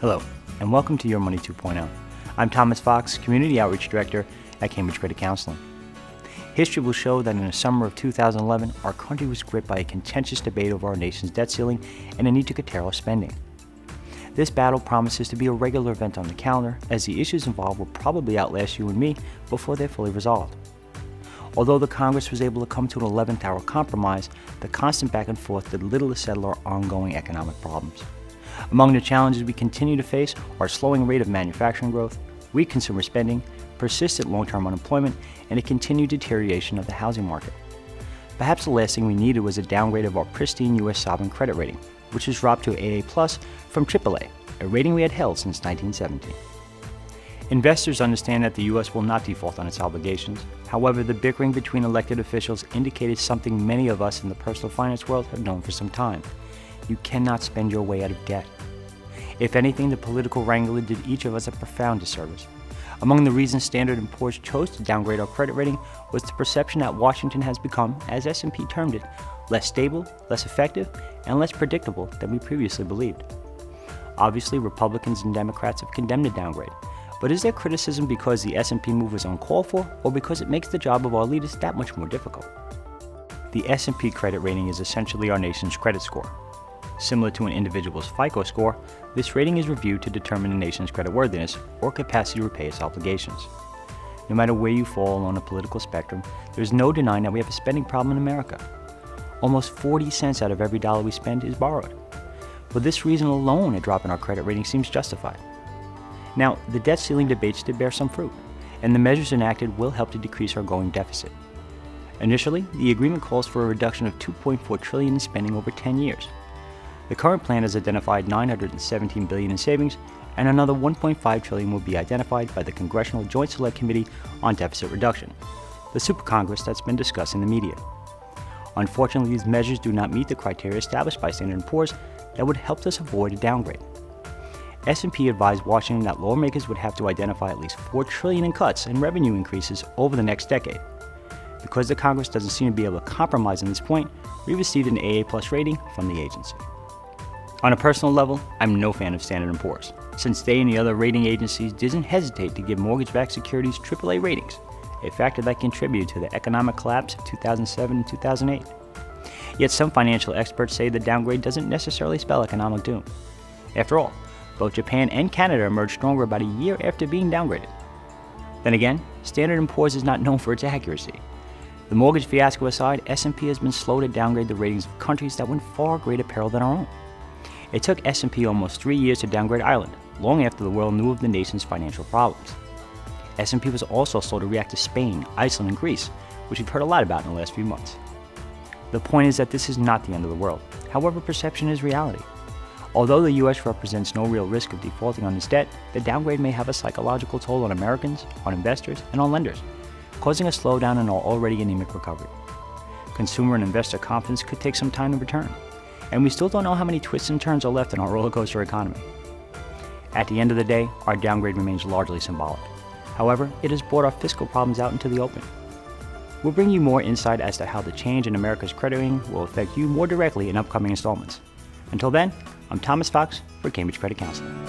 Hello, and welcome to Your Money 2.0. I'm Thomas Fox, Community Outreach Director at Cambridge Credit Counseling. History will show that in the summer of 2011, our country was gripped by a contentious debate over our nation's debt ceiling and a need to curtail our spending. This battle promises to be a regular event on the calendar, as the issues involved will probably outlast you and me before they're fully resolved. Although the Congress was able to come to an 11th hour compromise, the constant back and forth did little to settle our ongoing economic problems. Among the challenges we continue to face are slowing rate of manufacturing growth, weak consumer spending, persistent long-term unemployment, and a continued deterioration of the housing market. Perhaps the last thing we needed was a downgrade of our pristine U.S. sovereign credit rating, which has dropped to AA+ from AAA, a rating we had held since 1917. Investors understand that the U.S. will not default on its obligations. However, the bickering between elected officials indicated something many of us in the personal finance world have known for some time. You cannot spend your way out of debt. If anything, the political wrangling did each of us a profound disservice. Among the reasons Standard & Poor's chose to downgrade our credit rating was the perception that Washington has become, as S&P termed it, less stable, less effective, and less predictable than we previously believed. Obviously, Republicans and Democrats have condemned the downgrade, but is there criticism because the S&P move was uncalled for, or because it makes the job of our leaders that much more difficult? The S&P credit rating is essentially our nation's credit score. Similar to an individual's FICO score, this rating is reviewed to determine a nation's creditworthiness or capacity to repay its obligations. No matter where you fall on the political spectrum, there's no denying that we have a spending problem in America. Almost 40 cents out of every dollar we spend is borrowed. For this reason alone, a drop in our credit rating seems justified. Now, the debt ceiling debates did bear some fruit, and the measures enacted will help to decrease our growing deficit. Initially, the agreement calls for a reduction of $2.4 trillion in spending over 10 years. The current plan has identified $917 billion in savings, and another $1.5 trillion will be identified by the Congressional Joint Select Committee on Deficit Reduction, the super Congress that's been discussed in the media. Unfortunately, these measures do not meet the criteria established by Standard & Poor's that would help us avoid a downgrade. S&P advised Washington that lawmakers would have to identify at least $4 trillion in cuts and revenue increases over the next decade. Because the Congress doesn't seem to be able to compromise on this point, we received an AA+ rating from the agency. On a personal level, I'm no fan of Standard & Poor's, since they and the other rating agencies didn't hesitate to give mortgage-backed securities AAA ratings, a factor that contributed to the economic collapse of 2007 and 2008. Yet some financial experts say the downgrade doesn't necessarily spell economic doom. After all, both Japan and Canada emerged stronger about a year after being downgraded. Then again, Standard & Poor's is not known for its accuracy. The mortgage fiasco aside, S&P has been slow to downgrade the ratings of countries that were in far greater peril than our own. It took S&P almost 3 years to downgrade Ireland, long after the world knew of the nation's financial problems. S&P was also slow to react to Spain, Iceland, and Greece, which we've heard a lot about in the last few months. The point is that this is not the end of the world. However, perception is reality. Although the U.S. represents no real risk of defaulting on its debt, the downgrade may have a psychological toll on Americans, on investors, and on lenders, causing a slowdown in our already anemic recovery. Consumer and investor confidence could take some time to return, and we still don't know how many twists and turns are left in our roller coaster economy. At the end of the day, our downgrade remains largely symbolic. However, it has brought our fiscal problems out into the open. We'll bring you more insight as to how the change in America's credit rating will affect you more directly in upcoming installments. Until then, I'm Thomas Fox for Cambridge Credit Counseling.